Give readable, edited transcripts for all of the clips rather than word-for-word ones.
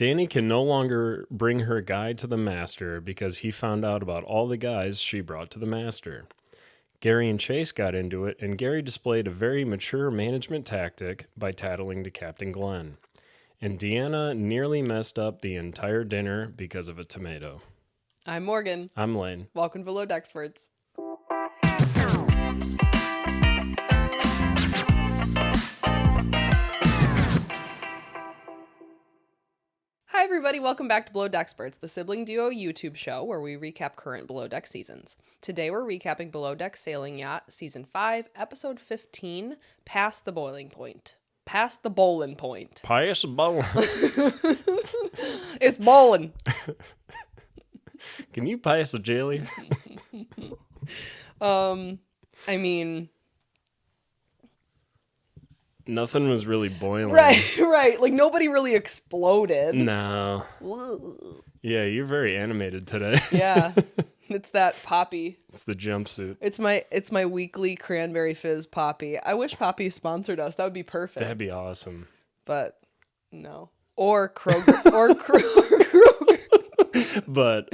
Danny can no longer bring her guy to the master because he found out about all the guys she brought to the master. Gary and Chase got into it, and Gary displayed a very mature management tactic by tattling to Captain Glenn. And Deanna nearly messed up the entire dinner because of a tomato. I'm Morgan. I'm Lane. Welcome to Below Deck Experts. Hi everybody, welcome back to Below Deck Experts, the sibling duo YouTube show where we recap current Below Deck seasons. Today we're recapping Below Deck Sailing Yacht Season 5, Episode 15, Past the Boiling Point. Past the bowling point. Past the bowling. It's bowling. Can you pass a jelly? I mean... Nothing was really boiling. Right. Like, nobody really exploded. No. Yeah, you're very animated today. Yeah. It's that Poppy. It's the jumpsuit. It's my weekly cranberry fizz Poppy. I wish Poppy sponsored us. That would be perfect. That'd be awesome. But no. Or Kroger. or Kroger. But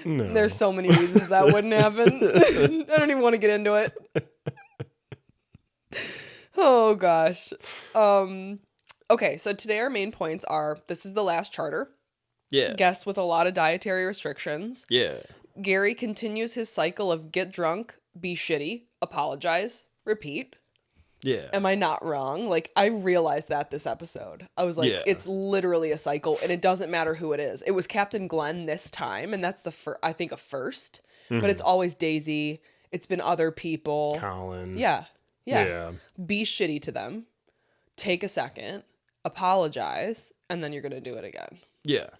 no. There's so many reasons that wouldn't happen. I don't even want to get into it. Oh gosh. Okay, so today our main points are: this is the last charter. Yeah. Guests with a lot of dietary restrictions. Yeah. Gary continues his cycle of get drunk, be shitty, apologize, repeat. Yeah. Am I not wrong? Like, I realized that this episode. I was like, It's literally a cycle, and it doesn't matter who it is. It was Captain Glenn this time, and that's I think a first. Mm-hmm. But it's always Daisy. It's been other people. Colin. Yeah. Be shitty to them. Take a second. Apologize. And then you're going to do it again. Yeah.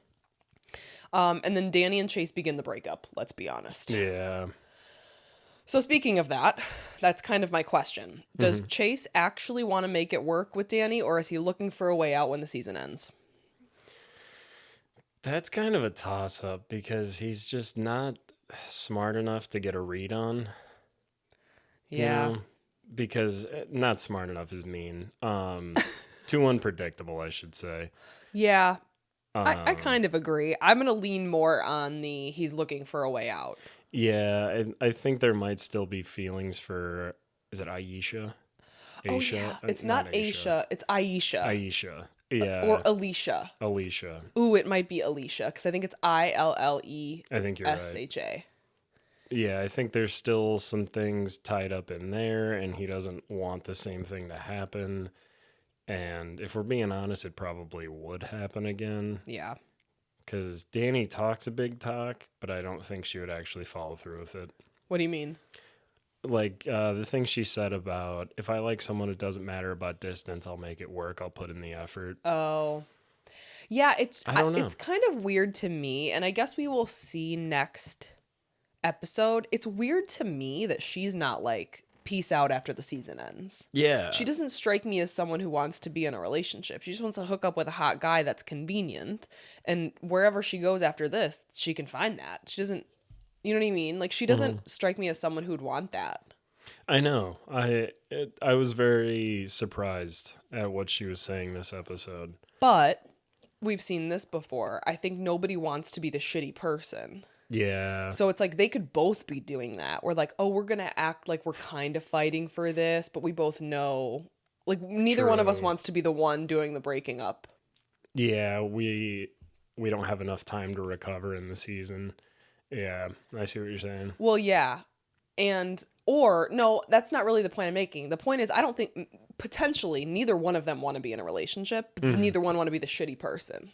And then Danny and Chase begin the breakup. Let's be honest. Yeah. So speaking of that, that's kind of my question. Does Chase actually want to make it work with Danny, or is he looking for a way out when the season ends? That's kind of a toss-up because he's just not smart enough to get a read on. Yeah. You know? Because not smart enough is mean. Too unpredictable, I should say. Yeah. I kind of agree. I'm going to lean more on the he's looking for a way out. Yeah, I think there might still be feelings for, is it Aisha? Aisha? Oh, yeah. It's not Aisha. It's Aisha. Aisha. Yeah. Or Alicia. Alicia. Ooh, it might be Alicia, because I think it's ILLESHA. I think you're right. Yeah, I think there's still some things tied up in there, and he doesn't want the same thing to happen. And if we're being honest, it probably would happen again. Yeah. Because Danny talks a big talk, but I don't think she would actually follow through with it. What do you mean? Like, the thing she said about, if I like someone, it doesn't matter about distance, I'll make it work, I'll put in the effort. Oh. Yeah, I don't know. It's kind of weird to me, and I guess we will see next episode. It's weird to me that she's not like, peace out after the season ends. Yeah. She doesn't strike me as someone who wants to be in a relationship. She just wants to hook up with a hot guy that's convenient. And wherever she goes after this, she can find that. She doesn't, you know what I mean? Like, she doesn't strike me as someone who'd want that. I know. I was very surprised at what she was saying this episode. But we've seen this before. I think nobody wants to be the shitty person. Yeah. So it's like they could both be doing that. We're like, oh, we're going to act like we're kind of fighting for this, but we both know, like, neither one of us wants to be the one doing the breaking up. Yeah, we don't have enough time to recover in the season. Yeah, I see what you're saying. Well, yeah. No, that's not really the point I'm making. The point is, I don't think, potentially, neither one of them want to be in a relationship. Neither one want to be the shitty person.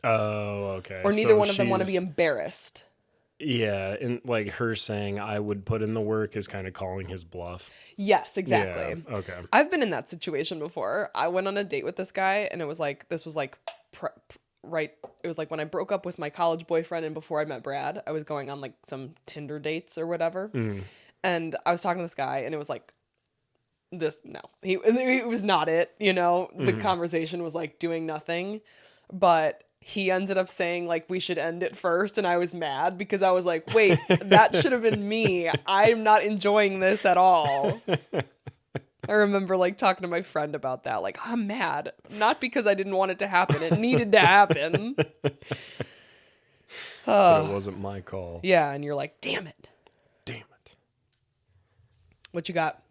Oh, okay. Or neither one of them want to be embarrassed. Yeah, and like her saying I would put in the work is kind of calling his bluff. Yes, exactly. Yeah, okay. I've been in that situation before. I went on a date with this guy, and it was like, this was like, right, it was like when I broke up with my college boyfriend and before I met Brad, I was going on like some Tinder dates or whatever. And I was talking to this guy, and it was like, it was not it, you know? The conversation was like doing nothing, but he ended up saying, like, we should end it first, and I was mad because I was like, wait, that should have been me. I'm not enjoying this at all. I remember like talking to my friend about that. Like, I'm mad. Not because I didn't want it to happen. It needed to happen. But it wasn't my call. Yeah, and you're like, damn it. Damn it. What you got?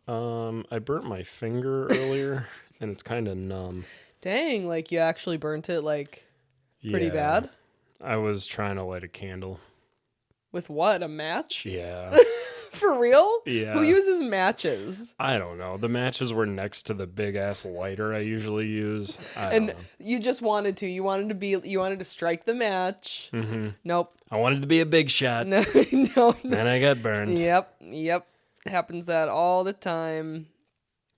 I burnt my finger earlier, and it's kind of numb. Dang, like you actually burnt it like pretty bad? I was trying to light a candle. With what? A match? Yeah. For real? Yeah. Who uses matches? I don't know. The matches were next to the big ass lighter I usually use. I don't know. You just wanted to. You wanted to strike the match. Mm-hmm. Nope. I wanted to be a big shot. No. Then I got burned. Yep. Happens that all the time.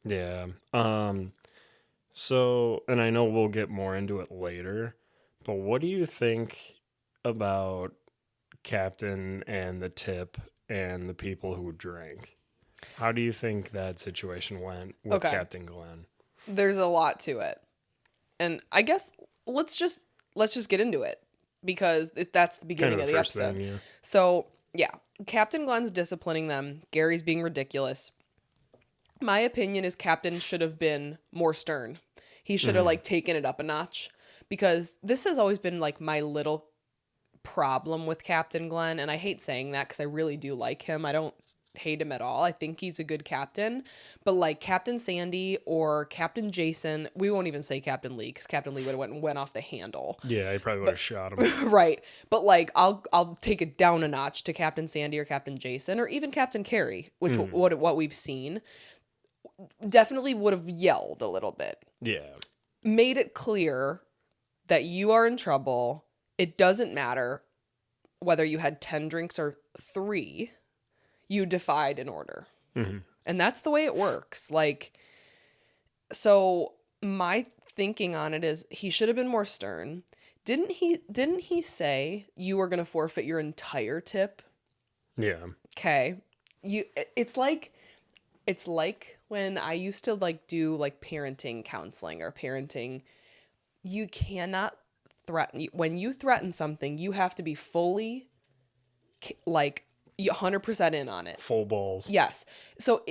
Yeah. So, and I know we'll get more into it later, but what do you think about Captain and the tip and the people who drank? How do you think that situation went with Captain Glenn? There's a lot to it. And I guess let's just get into it because that's the beginning of the episode. Thing, yeah. So, yeah, Captain Glenn's disciplining them. Gary's being ridiculous. My opinion is Captain should have been more stern. He should have like taken it up a notch because this has always been like my little problem with Captain Glenn. And I hate saying that because I really do like him. I don't hate him at all. I think he's a good captain. But like Captain Sandy or Captain Jason, we won't even say Captain Lee because Captain Lee would have went off the handle. Yeah, he probably would have shot him. Right. But like I'll take it down a notch to Captain Sandy or Captain Jason or even Captain Carey, which what we've seen. Definitely would have yelled a little bit. Yeah. Made it clear that you are in trouble. It doesn't matter whether you had 10 drinks or 3. You defied an order. Mm-hmm. And that's the way it works. Like, so my thinking on it is he should have been more stern. Didn't he say you were going to forfeit your entire tip? Yeah. Okay. It's like when I used to like do like parenting counseling or parenting, you cannot threaten. When you threaten something, you have to be fully like 100% in on it. Full balls. Yes. So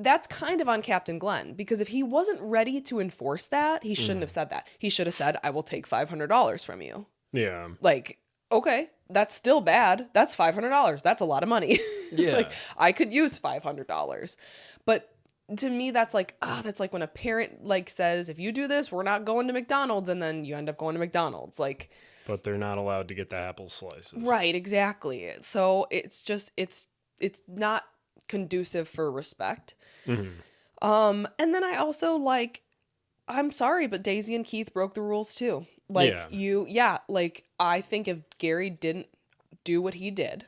that's kind of on Captain Glenn because if he wasn't ready to enforce that, he shouldn't have said that. He should have said, I will take $500 from you. Yeah. Like, okay, that's still bad. That's $500. That's a lot of money. Yeah. Like, I could use $500. But to me, that's like when a parent like says, if you do this, we're not going to McDonald's, and then you end up going to McDonald's. Like, but they're not allowed to get the apple slices. Right, exactly. So it's just it's not conducive for respect. Mm-hmm. And then I also like, I'm sorry, but Daisy and Keith broke the rules too. Like like I think if Gary didn't do what he did,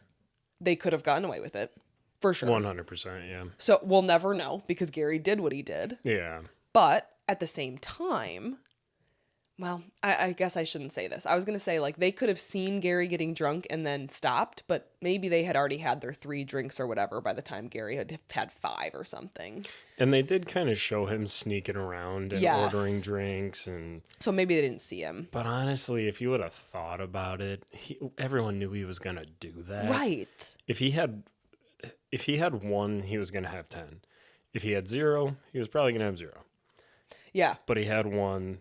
they could have gotten away with it. For sure. 100%, yeah. So we'll never know because Gary did what he did. Yeah. But at the same time, well, I guess I shouldn't say this. I was going to say, like, they could have seen Gary getting drunk and then stopped, but maybe they had already had their 3 drinks or whatever by the time Gary had had 5 or something. And they did kind of show him sneaking around and ordering drinks. And so maybe they didn't see him. But honestly, if you would have thought about it, everyone knew he was going to do that. Right. If he had 1, he was going to have 10. If he had 0, he was probably going to have 0. Yeah. But he had 1.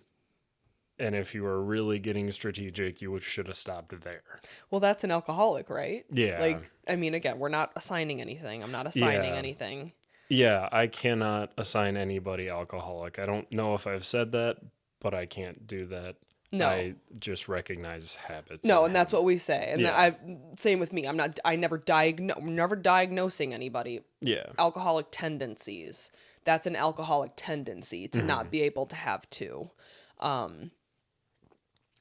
And if you were really getting strategic, you should have stopped there. Well, that's an alcoholic, right? Yeah. Like, I mean, again, we're not assigning anything. I'm not assigning anything. Yeah, I cannot assign anybody alcoholic. I don't know if I've said that, but I can't do that. No. I just recognize habits. No, and that's what we say. And same with me. I never diagnosing anybody. Yeah. Alcoholic tendencies. That's an alcoholic tendency to not be able to have 2.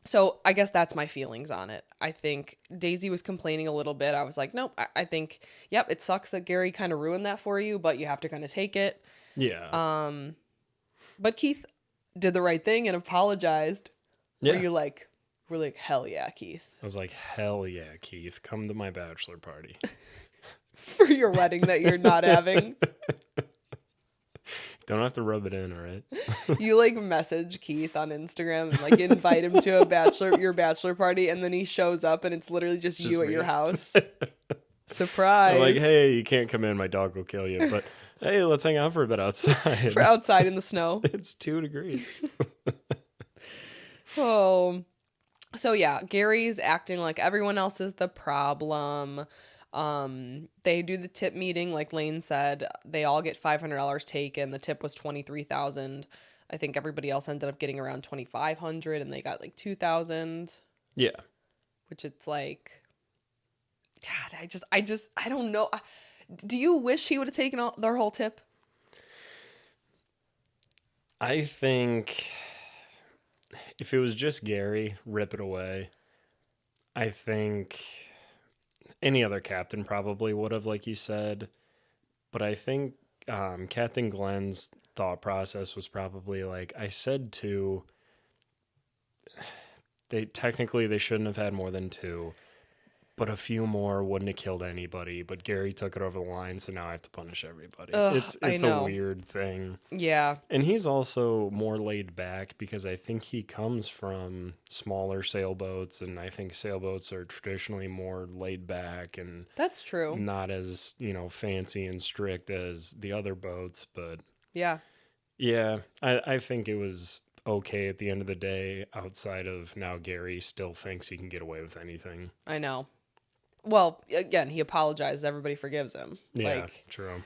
So I guess that's my feelings on it. I think Daisy was complaining a little bit. I was like, nope, I think, yep, it sucks that Gary kind of ruined that for you, but you have to kind of take it. Yeah. But Keith did the right thing and apologized. Yeah. We're like, hell yeah, Keith. I was like, hell yeah, Keith, come to my bachelor party. For your wedding that you're not having. Don't have to rub it in, all right? You like message Keith on Instagram and like invite him to your bachelor party, and then he shows up and it's literally just you at your house. Surprise. I'm like, hey, you can't come in, my dog will kill you. But Hey, let's hang out for a bit outside. For outside in the snow. It's 2 degrees. Oh. So yeah, Gary's acting like everyone else is the problem. They do the tip meeting, like Lane said. They all get $500 taken. The tip was $23,000. I think everybody else ended up getting around $2,500, and they got like $2,000. Yeah. Which it's like, God, I don't know. Do you wish he would have taken their whole tip? I think if it was just Gary, rip it away. I think any other captain probably would have, like you said. But I think Captain Glenn's thought process was probably like, I said 2. They shouldn't have had more than 2. But a few more wouldn't have killed anybody. But Gary took it over the line, so now I have to punish everybody. Ugh, it's a weird thing. Yeah. And he's also more laid back because I think he comes from smaller sailboats, and I think sailboats are traditionally more laid back and That's true. not as, fancy and strict as the other boats. But Yeah. yeah, I think it was okay at the end of the day, outside of now Gary still thinks he can get away with anything. I know. Well, again, he apologized. Everybody forgives him. Yeah, true.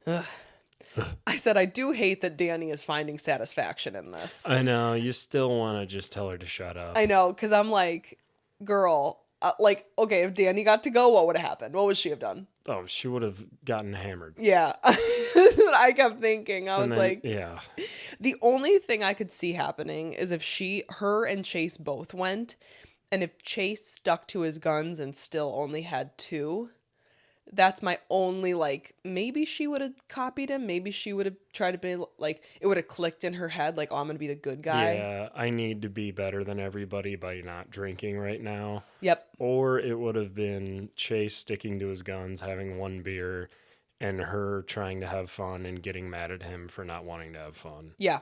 I said, I do hate that Danny is finding satisfaction in this. I know. You still want to just tell her to shut up. I know, because I'm like, girl, okay, if Danny got to go, what would have happened? What would she have done? Oh, she would have gotten hammered. Yeah. That's what I kept thinking. I was like, yeah. The only thing I could see happening is if her and Chase both went, and if Chase stuck to his guns and still only had 2, that's my only, maybe she would have copied him. Maybe she would have tried to be, it would have clicked in her head, oh, I'm going to be the good guy. Yeah, I need to be better than everybody by not drinking right now. Yep. Or it would have been Chase sticking to his guns, having 1 beer, and her trying to have fun and getting mad at him for not wanting to have fun. Yeah.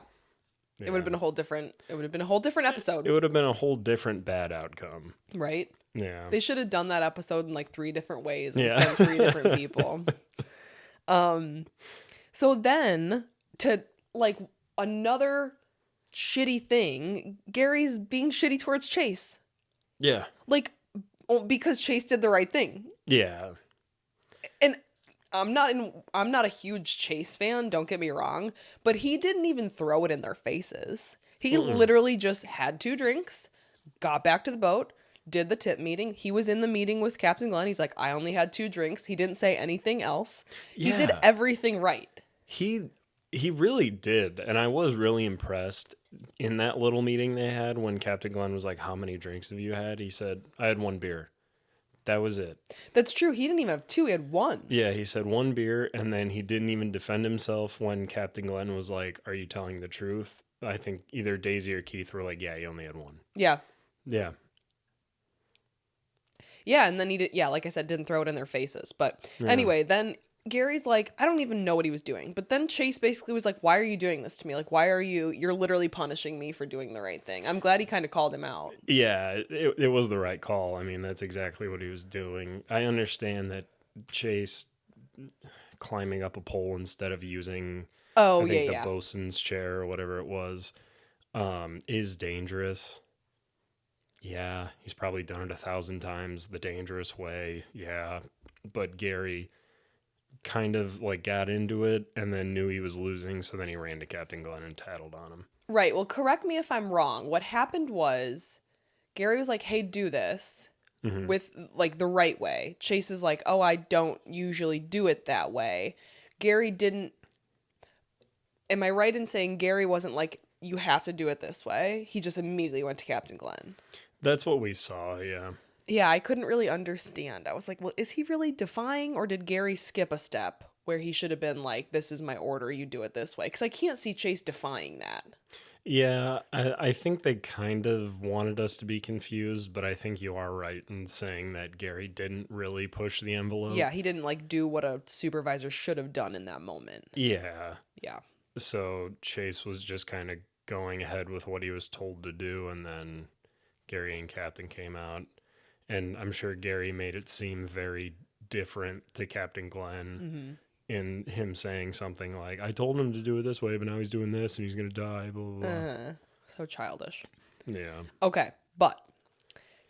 Yeah. It would have been a whole different episode. It would have been a whole different bad outcome. Right? Yeah. They should have done that episode in 3 different ways and Yeah. sent 3 different people. So then to another shitty thing, Gary's being shitty towards Chase. Yeah. Because Chase did the right thing. Yeah. And I'm not a huge Chase fan, don't get me wrong, but he didn't even throw it in their faces. He literally just had 2 drinks, got back to the boat, did the tip meeting. He was in the meeting with Captain Glenn. He's like, I only had 2 drinks. He didn't say anything else. Yeah. He did everything right. He really did, and I was really impressed in that little meeting they had when Captain Glenn was like, how many drinks have you had? He said, I had 1 beer. That was it. That's true. He didn't even have 2. He had 1. Yeah, he said 1 beer, and then he didn't even defend himself when Captain Glenn was like, are you telling the truth? I think either Daisy or Keith were like, yeah, he only had 1. Yeah. Yeah. Yeah, and then he did, like I said, didn't throw it in their faces. But anyway, then Gary's like, I don't even know what he was doing. But then Chase basically was like, why are you doing this to me? Why are you're literally punishing me for doing the right thing. I'm glad he kind of called him out. Yeah, it was the right call. I mean, that's exactly what he was doing. I understand that Chase climbing up a pole instead of using the bosun's chair or whatever it was is dangerous. Yeah, he's probably done it 1,000 times the dangerous way. Yeah, but Gary kind of got into it and then knew he was losing, so then he ran to Captain Glenn and tattled on him. Right. Well, correct me if I'm wrong. What happened was Gary was like, hey, do this with the right way. Chase is like, oh, I don't usually do it that way. Gary didn't. Am I right in saying Gary wasn't like, you have to do it this way? He just immediately went to Captain Glenn. That's what we saw, yeah. Yeah, I couldn't really understand. I was like, well, is he really defying, or did Gary skip a step where he should have been like, this is my order, you do it this way? Because I can't see Chase defying that. Yeah, I think they kind of wanted us to be confused, but I think you are right in saying that Gary didn't really push the envelope. Yeah, he didn't do what a supervisor should have done in that moment. Yeah. Yeah. So Chase was just kind of going ahead with what he was told to do, and then Gary and Captain came out, and I'm sure Gary made it seem very different to Captain Glenn. in him saying something like, I told him to do it this way, but now he's doing this and he's going to die, blah, blah, blah. So childish. Yeah. Okay, but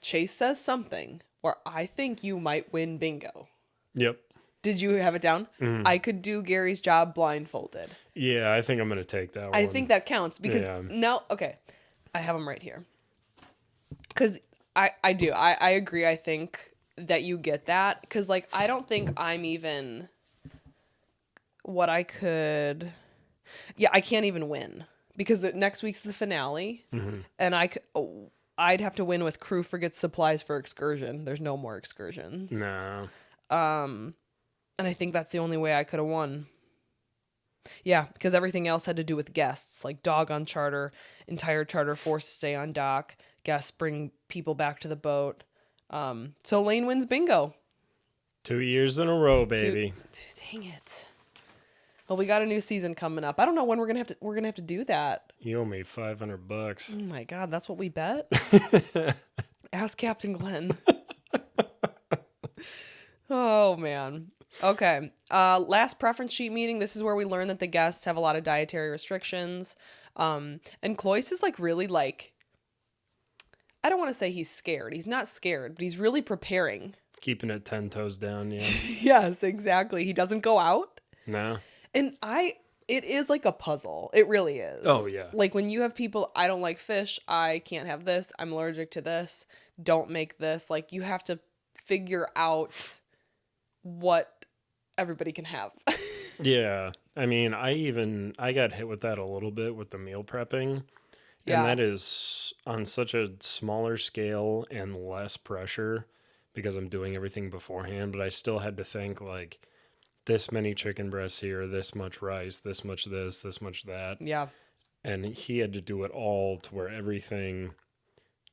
Chase says something where I think you might win bingo. Yep. Did you have it down? Mm-hmm. I could do Gary's job blindfolded. Yeah, I think I'm going to take that one. I think that counts because Yeah. now, okay, I have them right here. Because I do. I agree. I think that you get that. Because, like, I don't think I'm even what I could... Yeah, I can't even win. Because next week's the finale. Mm-hmm. And I'd have to win with crew forgets supplies for excursion. There's no more excursions. No. And I think that's the only way I could have won. Yeah, because everything else had to do with guests, like dog on charter, entire charter forced to stay on dock, guests bring people back to the boat. So Lane wins bingo. 2 years in a row, baby. Dang it. Well, we got a new season coming up. I don't know when we're gonna have to do that. You owe me $500. Oh my God, that's what we bet. Ask Captain Glenn. Oh man. Okay. Last preference sheet meeting. This is where we learn that the guests have a lot of dietary restrictions. And Cloyce is like really like, I don't want to say he's scared. He's not scared, but he's really preparing. Keeping it 10 toes down, yeah. Yes, exactly. He doesn't go out. No. And it is like a puzzle. It really is. Oh, yeah. Like when you have people, I don't like fish. I can't have this. I'm allergic to this. Don't make this. Like you have to figure out what everybody can have. Yeah. I mean, I got hit with that a little bit with the meal prepping. Yeah. And that is on such a smaller scale and less pressure because I'm doing everything beforehand. But I still had to think like this many chicken breasts here, this much rice, this much this much that. Yeah. And he had to do it all to where everything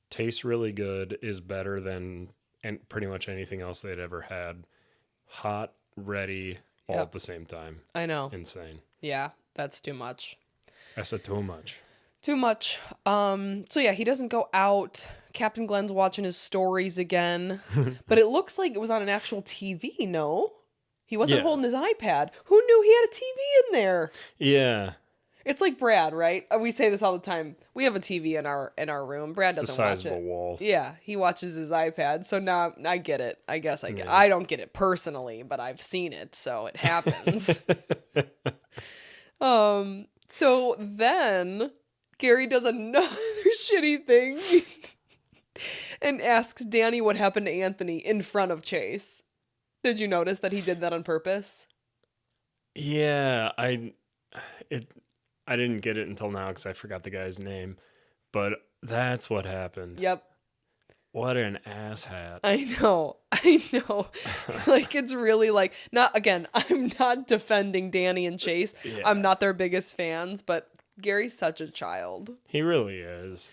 tastes really good, is better than and pretty much anything else they'd ever had. Hot, ready, all at the same time. I know. Insane. Yeah, that's too much. That's too much. Too much. So yeah, he doesn't go out. Captain Glenn's watching his stories again. But it looks like it was on an actual TV, no? He wasn't holding his iPad. Who knew he had a TV in there? Yeah. It's like Brad, right? We say this all the time. We have a TV in our room. Brad doesn't watch it. It's a sizable wall. Yeah, he watches his iPad. So now I get it. I guess I get it. I don't get it personally, but I've seen it, so it happens. So then Gary does another shitty thing and asks Danny what happened to Anthony in front of Chase. Did you notice that he did that on purpose? Yeah, I didn't get it until now because I forgot the guy's name, but that's what happened. Yep. What an asshat. I know. Like, it's really like, I'm not defending Danny and Chase. Yeah. I'm not their biggest fans, but Gary's such a child. He really is.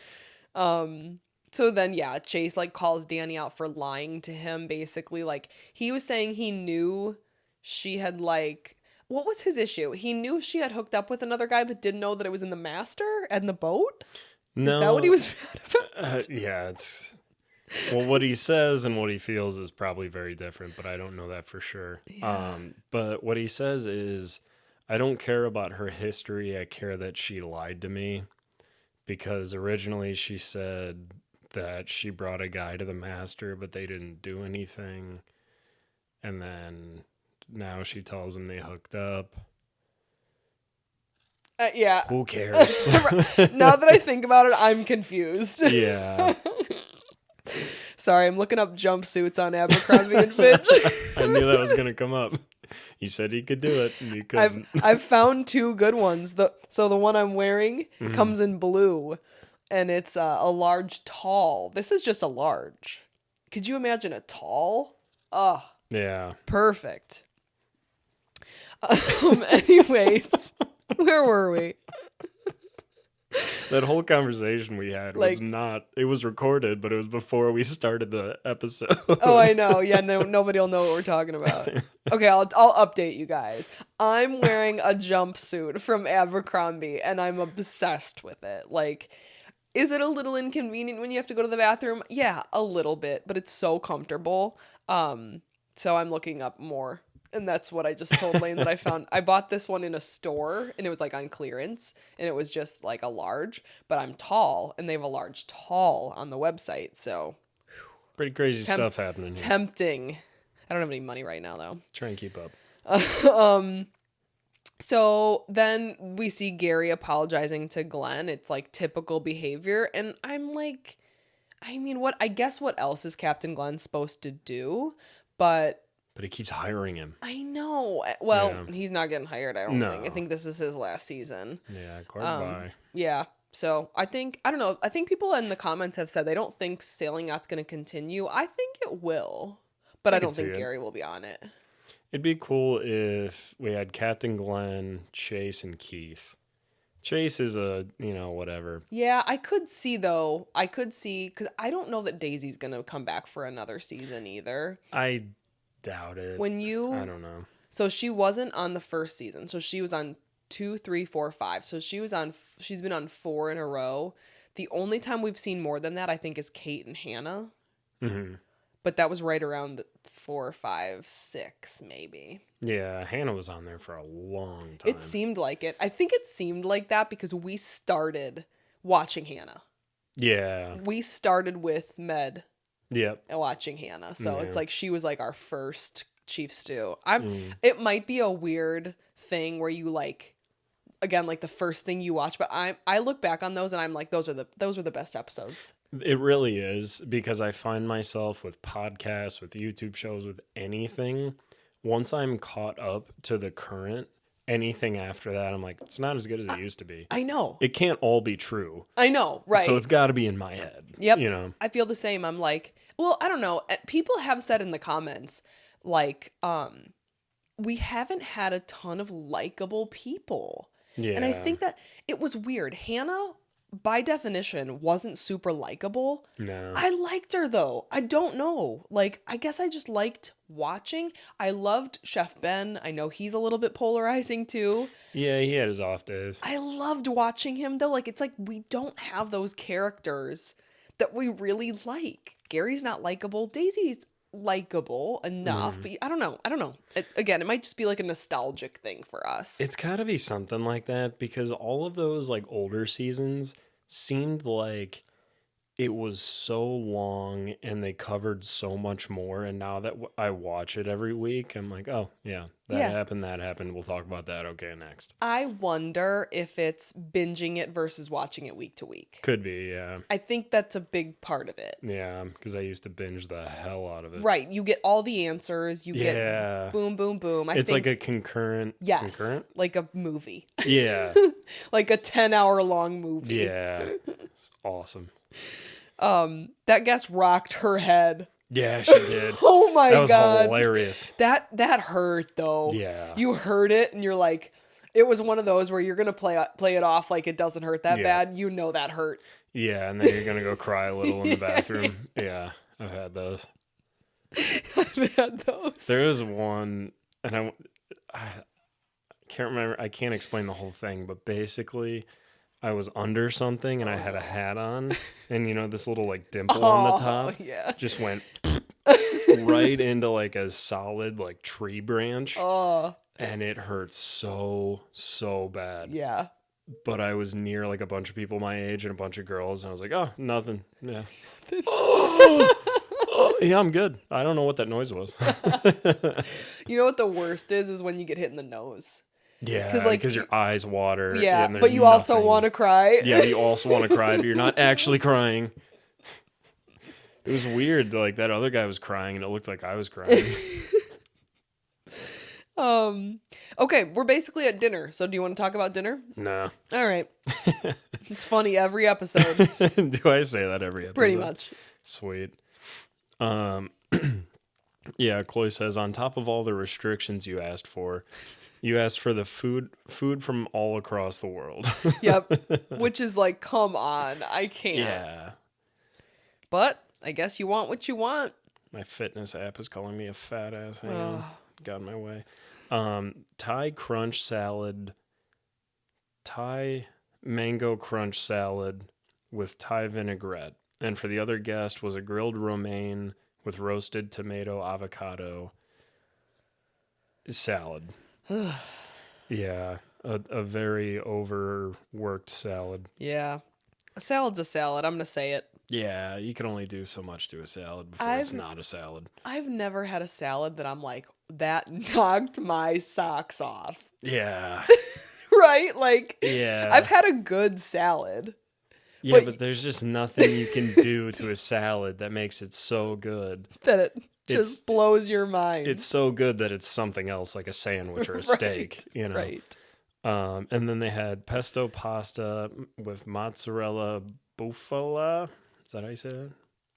So then, yeah, Chase, like, calls Danny out for lying to him, basically. Like, he was saying he knew she had, like... What was his issue? He knew she had hooked up with another guy, but didn't know that it was in the master and the boat? No. Is that what he was mad about? Yeah, it's... Well, what he says and what he feels is probably very different, but I don't know that for sure. Yeah. But what he says is, I don't care about her history. I care that she lied to me. Because originally she said that she brought a guy to the master, but they didn't do anything. And then now she tells him they hooked up. Yeah. Who cares? Now that I think about it, I'm confused. Yeah. Sorry, I'm looking up jumpsuits on Abercrombie and Fitch. I knew that was going to come up. You said he could do it, and you couldn't. I've found two good ones. So the one I'm wearing comes in blue, and it's a large tall. This is just a large. Could you imagine a tall? Oh. Yeah. Perfect. Anyways, where were we? That whole conversation we had was it was recorded, but it was before we started the episode. Oh, I know. Yeah, nobody will know what we're talking about. Okay, I'll update you guys. I'm wearing a jumpsuit from Abercrombie, and I'm obsessed with it. Like, is it a little inconvenient when you have to go to the bathroom? Yeah, a little bit, but it's so comfortable. So I'm looking up more And that's what I just told Lane that I found. I bought this one in a store and it was like on clearance and it was just like a large, but I'm tall and they have a large tall on the website. So pretty crazy stuff happening here. Tempting. I don't have any money right now though. Try and keep up. So then we see Gary apologizing to Glenn. It's like typical behavior. And I'm like, I mean, I guess what else is Captain Glenn supposed to do? But he keeps hiring him. I know. Well, he's not getting hired, I don't think. I think this is his last season. Yeah, bye. Yeah. So I don't know. I think people in the comments have said they don't think Sailing Yacht's going to continue. I think it will. But I don't think Gary will be on it. It'd be cool if we had Captain Glenn, Chase, and Keith. Chase is whatever. Yeah, I could see, because I don't know that Daisy's going to come back for another season either. I doubt it. I don't know. So she wasn't on the first season. So she was on 2, 3, 4, 5. So she's been on 4 in a row. The only time we've seen more than that, I think, is Kate and Hannah. Mm-hmm. But that was right around 4, 5, 6, maybe. Yeah, Hannah was on there for a long time. It seemed like it. I think it seemed like that because we started watching Hannah. Yeah. We started with Med. Yep. Watching Hannah. So it's like she was like our first Chief Stew. It might be a weird thing where you like, again, like the first thing you watch, but I look back on those and I'm like, those are the best episodes. It really is, because I find myself with podcasts, with YouTube shows, with anything, once I'm caught up to the current, anything after that, I'm like, it's not as good as it used to be. I know. It can't all be true. I know, right. So it's got to be in my head. Yep. I feel the same. I'm like, well, I don't know. People have said in the comments, like, we haven't had a ton of likable people. Yeah. And I think that it was weird. Hannah, by definition, wasn't super likable. No. I liked her, though. I don't know. Like, I guess I just liked watching. I loved Chef Ben. I know he's a little bit polarizing, too. Yeah, he had his off days. I loved watching him, though. Like, it's like we don't have those characters that we really like. Gary's not likable. Daisy's likable enough, but I don't know. Again, it might just be like a nostalgic thing for us. It's got to be something like that, because all of those like older seasons seemed like it was so long and they covered so much more, and now that I watch it every week, I'm like, oh yeah, that happened, we'll talk about that, okay, next. I wonder if it's binging it versus watching it week to week. Could be, yeah. I think that's a big part of it. Yeah, because I used to binge the hell out of it. Right, you get all the answers, you get boom, boom, boom. It's like a concurrent. Yes, like a movie. Yeah. Like a 10-hour long movie. Yeah, it's awesome. That guest rocked her head. Yeah, she did. Oh my God. That was hilarious. That hurt though. Yeah. You heard it and you're like, it was one of those where you're going to play it off like it doesn't hurt that bad. You know that hurt. Yeah, and then you're going to go cry a little in the bathroom. Yeah, I've had those. There is one, and I can't remember. I can't explain the whole thing, but basically I was under something and I had a hat on, and this little like dimple on the top just went right into like a solid like tree branch. And it hurt so bad. Yeah. But I was near like a bunch of people my age and a bunch of girls, and I was like, oh, nothing. Yeah. Yeah, I'm good. I don't know what that noise was. You know what the worst is when you get hit in the nose. Yeah, because your eyes water. Yeah, but you also want to cry. Yeah, you also want to cry, but you're not actually crying. It was weird. Like, that other guy was crying, and it looked like I was crying. Okay, we're basically at dinner. So do you want to talk about dinner? No. All right. It's funny every episode. Do I say that every episode? Pretty much. Sweet. Yeah, Chloe says, on top of all the restrictions you asked for the food from all across the world. Yep. Which is like, come on, I can't. Yeah. But I guess you want what you want. My fitness app is calling me a fat ass. Hang on. Got in my way. Thai mango crunch salad with Thai vinaigrette. And for the other guest was a grilled romaine with roasted tomato avocado. Salad. Yeah, a very overworked salad. Yeah. A salad's a salad. I'm going to say it. Yeah, you can only do so much to a salad before it's not a salad. I've never had a salad that I'm like, that knocked my socks off. Yeah. Right? Like, Yeah. I've had a good salad. Yeah, but there's just nothing you can do to a salad that makes it so good. That it just blows your mind. It's so good that it's something else, like a sandwich or a steak, you know? Right. And then they had pesto pasta with mozzarella bufala. Is that how you say that?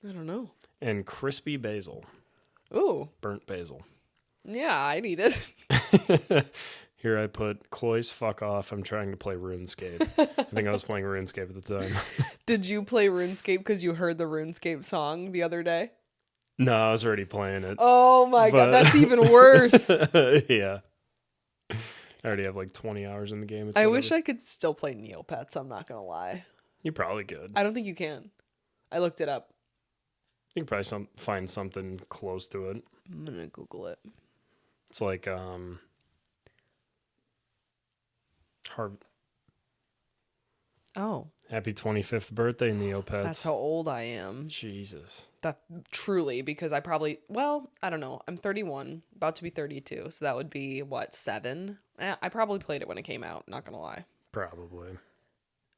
I don't know. And crispy basil. Ooh. Burnt basil. Yeah, I'd eat it. Here I put, Cloyce, fuck off. I'm trying to play RuneScape. I think I was playing RuneScape at the time. Did you play RuneScape because you heard the RuneScape song the other day? No, I was already playing it. Oh my God, that's even worse. Yeah. I already have like 20 hours in the game. I wish I could still play Neopets, I'm not going to lie. You probably could. I don't think you can. I looked it up. You could probably find something close to it. I'm going to Google it. It's like, Oh. Happy 25th birthday, Neopets. That's how old I am. Jesus. That truly, because I probably, well, I don't know. I'm 31, about to be 32. So that would be, what, 7? I probably played it when it came out, not going to lie. Probably.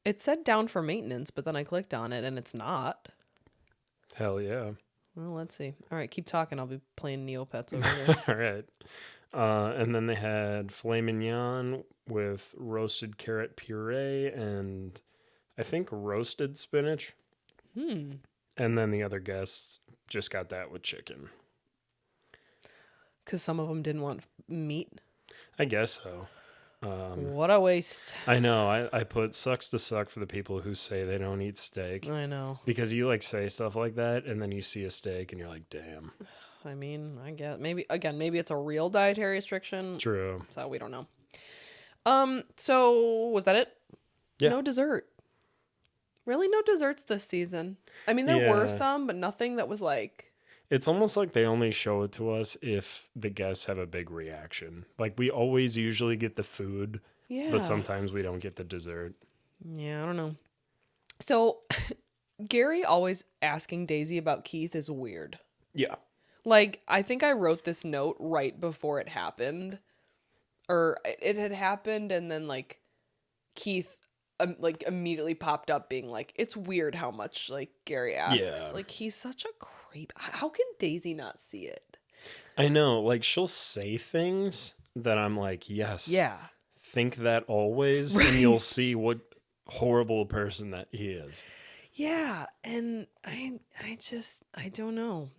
It said down for maintenance, but then I clicked on it and it's not. Hell yeah. Well, let's see. All right, keep talking. I'll be playing Neopets over here. All right. And then they had filet mignon with roasted carrot puree and I think roasted spinach. And then the other guests just got that with chicken. Because some of them didn't want meat. I guess so. What a waste. I know. I put sucks to suck for the people who say they don't eat steak. I know. Because you like say stuff like that and then you see a steak and you're like, damn. I mean, I get maybe it's a real dietary restriction. True. So we don't know. So was that it? Yeah. No dessert. Really, no desserts this season. I mean, there were some, but nothing that was like. It's almost like they only show it to us if the guests have a big reaction. Like we always usually get the food, but sometimes we don't get the dessert. Yeah, I don't know. So Gary always asking Daisy about Keith is weird. Yeah. Like, I think I wrote this note right before it happened. Or it had happened and then like Keith like immediately popped up being like, it's weird how much like Gary asks. Yeah. Like he's such a creep. How can Daisy not see it? I know. Like she'll say things that I'm like, yes. Yeah. Think that always and you'll see what horrible person that he is. Yeah. And I don't know.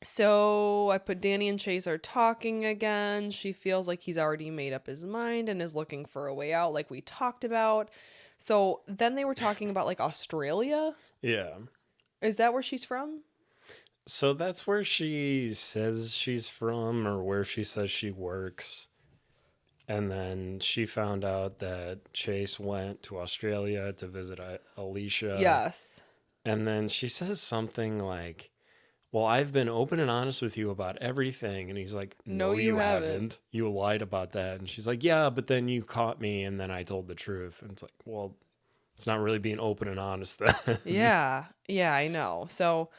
So I put Danny and Chase are talking again. She feels like he's already made up his mind and is looking for a way out like we talked about. So then they were talking about like Australia. Yeah. Is that where she's from? So that's where she says she's from or where she says she works. And then she found out that Chase went to Australia to visit Alicia. Yes. And then she says something like, well, I've been open and honest with you about everything. And he's like, no, you haven't. You lied about that. And she's like, yeah, but then you caught me and then I told the truth. And it's like, well, it's not really being open and honest then. Yeah. Yeah, I know. So,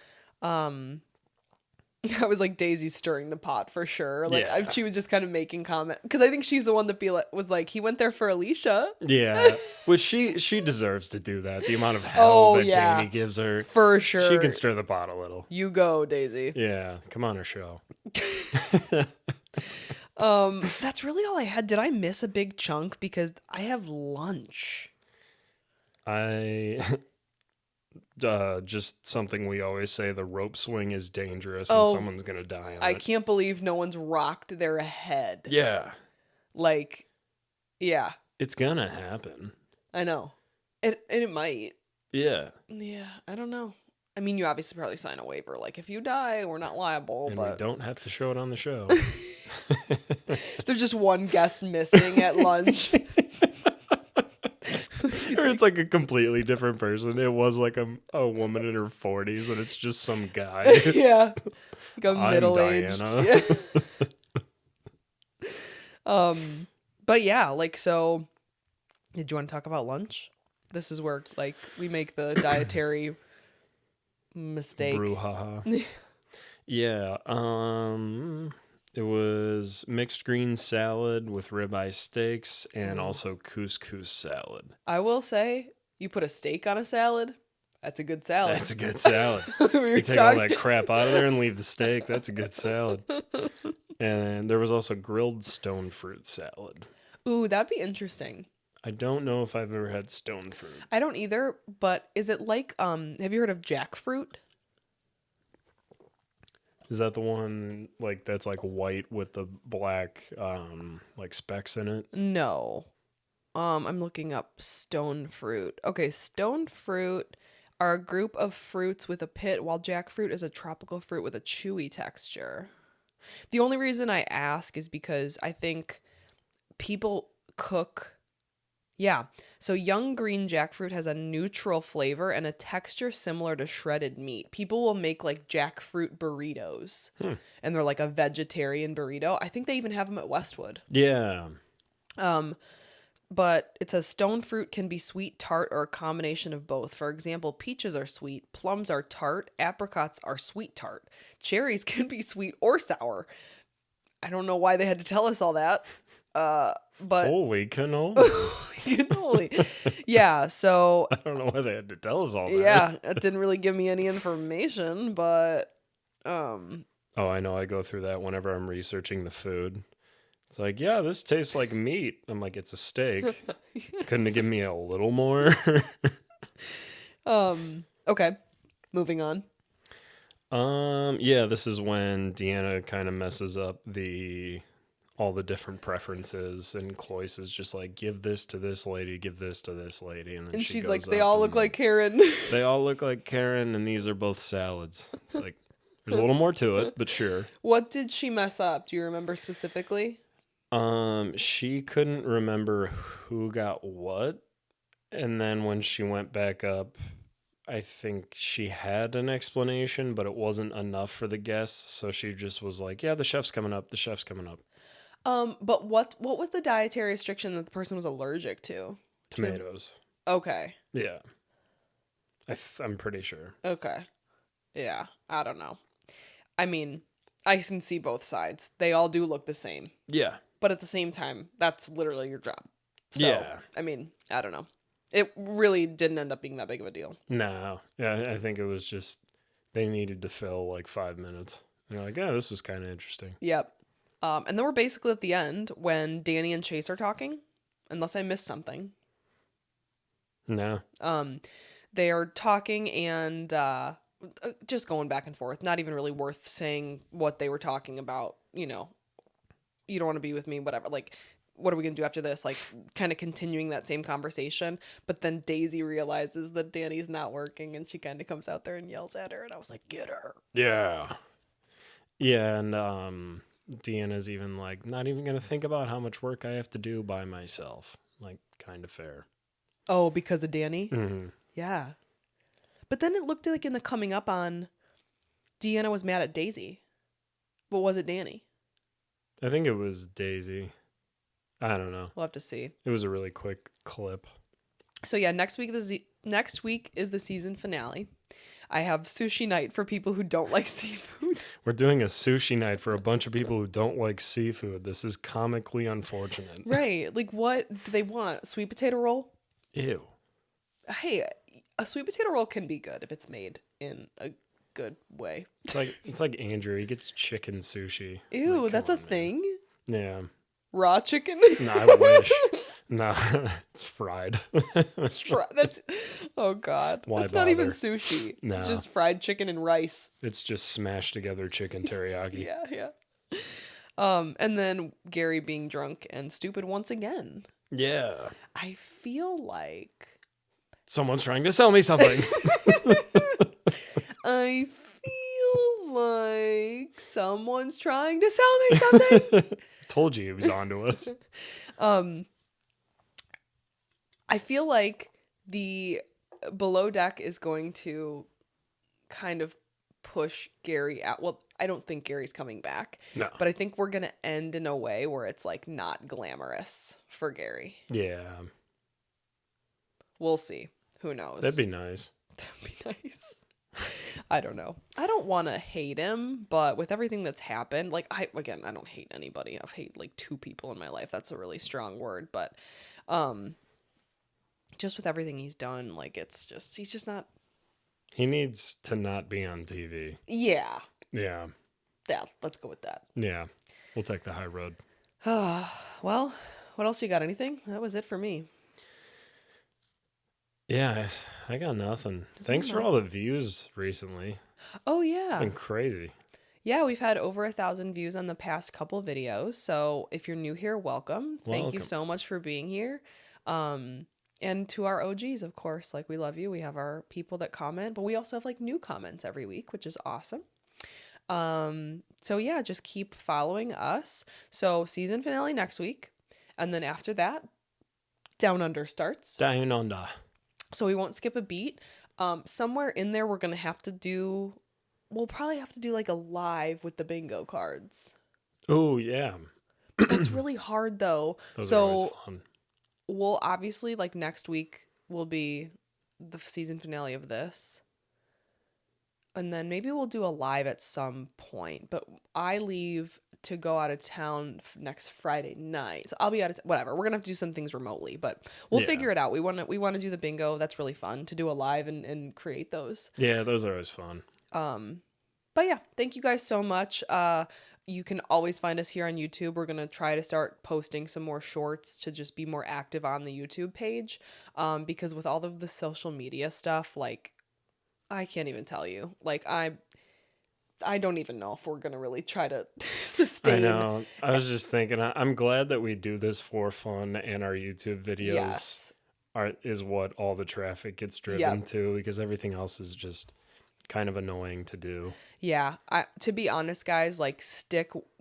I was like Daisy stirring the pot for sure. Like she was just kind of making comment because I think she's the one that was like, he went there for Alicia. Yeah, which she deserves to do that. The amount of hell that Danny gives her, for sure, she can stir the pot a little. You go, Daisy. Yeah, come on her show. That's really all I had. Did I miss a big chunk because I have lunch? Just something we always say, the rope swing is dangerous and someone's gonna die on it. I can't believe no one's rocked their head. Yeah. Like, yeah. It's gonna happen. I know. And it might. Yeah. Yeah, I don't know. I mean, you obviously probably sign a waiver. Like, if you die, we're not liable. And but we don't have to show it on the show. There's just one guest missing at lunch. Or it's like a completely different person. It was like a woman in her 40s and it's just some guy. Yeah. Like a I'm middle-aged. Diana. Yeah. But yeah, like, so did you want to talk about lunch? This is where like we make the dietary mistake. Brouhaha. Yeah. It was mixed green salad with ribeye steaks and also couscous salad. I will say, you put a steak on a salad, that's a good salad. That's a good salad. You take all that crap out of there and leave the steak. That's a good salad. And there was also grilled stone fruit salad. Ooh, that'd be interesting. I don't know if I've ever had stone fruit. I don't either, but is it like, have you heard of jackfruit? Is that the one like that's like white with the black like specks in it? No. I'm looking up stone fruit. Okay, stone fruit are a group of fruits with a pit, while jackfruit is a tropical fruit with a chewy texture. The only reason I ask is because I think people cook. Yeah. So young green jackfruit has a neutral flavor and a texture similar to shredded meat. People will make like jackfruit burritos. And they're like a vegetarian burrito. I think they even have them at Westwood. Yeah. But it says stone fruit can be sweet, tart, or a combination of both. For example, peaches are sweet, plums are tart, apricots are sweet tart. Cherries can be sweet or sour. I don't know why they had to tell us all that. But holy cannoli. cannoli. Yeah, so I don't know why they had to tell us all that. yeah, it didn't really give me any information, but Oh, I know. I go through that whenever I'm researching the food. It's like, yeah, this tastes like meat. I'm like, it's a steak. Couldn't it give me a little more? Okay. Moving on. Yeah, this is when Deanna kind of messes up all the different preferences, and Cloyce is just like, give this to this lady, give this to this lady, and then And she she's goes like, they up all and look like Karen. they all look like Karen, and these are both salads. It's like, there's a little more to it, but sure. What did she mess up? Do you remember specifically? She couldn't remember who got what, and then when she went back up, I think she had an explanation, but it wasn't enough for the guests, so she just was like, yeah, the chef's coming up, the chef's coming up. But what was the dietary restriction that the person was allergic to? Tomatoes. Okay. Yeah. I'm pretty sure. Okay. Yeah. I don't know. I mean, I can see both sides. They all do look the same. Yeah. But at the same time, that's literally your job. So, Yeah. I mean, I don't know. It really didn't end up being that big of a deal. No. Yeah, I think it was just they needed to fill like 5 minutes. And they're like, yeah, this was kind of interesting. Yep. And then we're basically at the end when Danny and Chase are talking, unless I missed something. No. They are talking and just going back and forth. Not even really worth saying what they were talking about. You know, you don't want to be with me, whatever. Like, what are we going to do after this? Like, kind of continuing that same conversation. But then Daisy realizes that Danny's not working, and she kind of comes out there and yells at her. And I was like, get her. Yeah. Yeah, and Deanna's even like, not even going to think about how much work I have to do by myself. Like, kind of fair. Oh, because of Danny? Mm-hmm. Yeah. But then it looked like in the coming up on, Deanna was mad at Daisy. But was it Danny? I think it was Daisy. I don't know. We'll have to see. It was a really quick clip. So yeah, next week is the season finale. I have sushi night for people who don't like seafood. We're doing a sushi night for a bunch of people who don't like seafood. This is comically unfortunate. Right. Like, what do they want? Sweet potato roll? Ew. Hey, a sweet potato roll can be good if it's made in a good way. It's like Andrew. He gets chicken sushi. Ew, Like, that's come a on, man. thing? Yeah. Raw chicken? No, I wish. No, it's fried. That's oh god. Why That's not even bother? sushi. No. It's just fried chicken and rice. It's just smashed together chicken teriyaki. Yeah. And then Gary being drunk and stupid once again. Yeah. I feel like Someone's trying to sell me something. I feel like someone's trying to sell me something. Told you he was onto us. I feel like the Below Deck is going to kind of push Gary out. Well, I don't think Gary's coming back. No. But I think we're going to end in a way where it's like not glamorous for Gary. Yeah. We'll see. Who knows? That'd be nice. That'd be nice. I don't know. I don't want to hate him, but with everything that's happened, like I don't hate anybody. I've hate like 2 people in my life. That's a really strong word, but just with everything he's done, like he's just not. He needs to not be on TV. Yeah. Yeah. Yeah, let's go with that. Yeah. We'll take the high road. Well, what else you got? Anything? That was it for me. Yeah, I got nothing. Thanks for all the views recently. Oh, yeah. It's been crazy. Yeah, we've had over 1,000 views on the past couple videos. So if you're new here, welcome. Thank you so much for being here. And to our OGs, of course, like we love you. We have our people that comment, but we also have like new comments every week, which is awesome. So yeah, just keep following us. So season finale next week. And then after that, Down Under starts. Down Under. So we won't skip a beat. Somewhere in there, we'll probably have to do like a live with the bingo cards. Oh, yeah. That's really hard though. Those are always fun. We'll obviously, like next week will be the season finale of this. And then maybe we'll do a live at some point. But I leave to go out of town next Friday night. So I'll be out of whatever. We're going to have to do some things remotely, but we'll figure it out. We want to do the bingo. That's really fun to do a live and create those. Yeah, those are always fun. But yeah, thank you guys so much. You can always find us here on YouTube. We're going to try to start posting some more shorts to just be more active on the YouTube page. Because with all of the social media stuff, like, I can't even tell you. Like, I don't even know if we're going to really try to sustain. I know. I was just thinking, I'm glad that we do this for fun, and our YouTube videos is what all the traffic gets driven to, because everything else is just kind of annoying to do. Yeah. To be honest, guys, like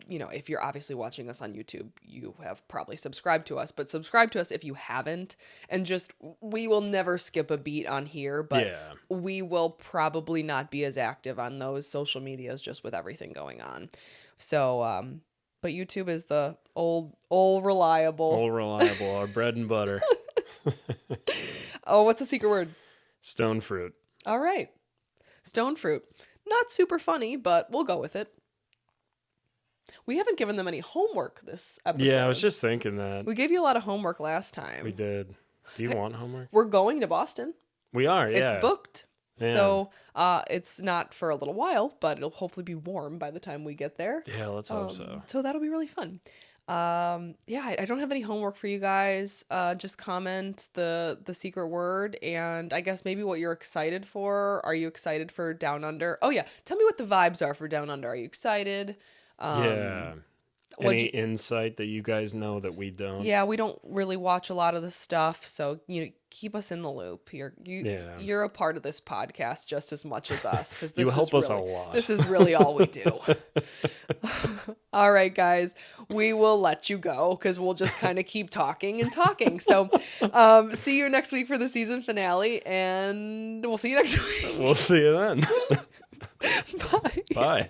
if you're obviously watching us on YouTube, you have probably subscribed to us, but subscribe to us if you haven't, and we will never skip a beat on here, but we will probably not be as active on those social medias just with everything going on. So, but YouTube is the old reliable. Old reliable, our bread and butter. Oh, what's the secret word? Stone fruit. All right. Stone fruit. Not super funny, but we'll go with it. We haven't given them any homework this episode. Yeah, I was just thinking that. We gave you a lot of homework last time. We did. Do you want homework? We're going to Boston. We are, yeah. It's booked. Yeah. So it's not for a little while, but it'll hopefully be warm by the time we get there. Yeah, let's hope so. So that'll be really fun. I don't have any homework for you guys. Just comment the secret word, and I guess maybe what you're excited for. Are you excited for Down Under? Oh yeah, tell me what the vibes are for Down Under. Are you excited? Yeah. Any insight that you guys know that we don't? Yeah, we don't really watch a lot of the stuff, so keep us in the loop. You're a part of this podcast just as much as us, because you help us a lot. This is really all we do. All right, guys, we will let you go because we'll just kind of keep talking and talking. So, see you next week for the season finale, and we'll see you next week. We'll see you then. Bye. Bye.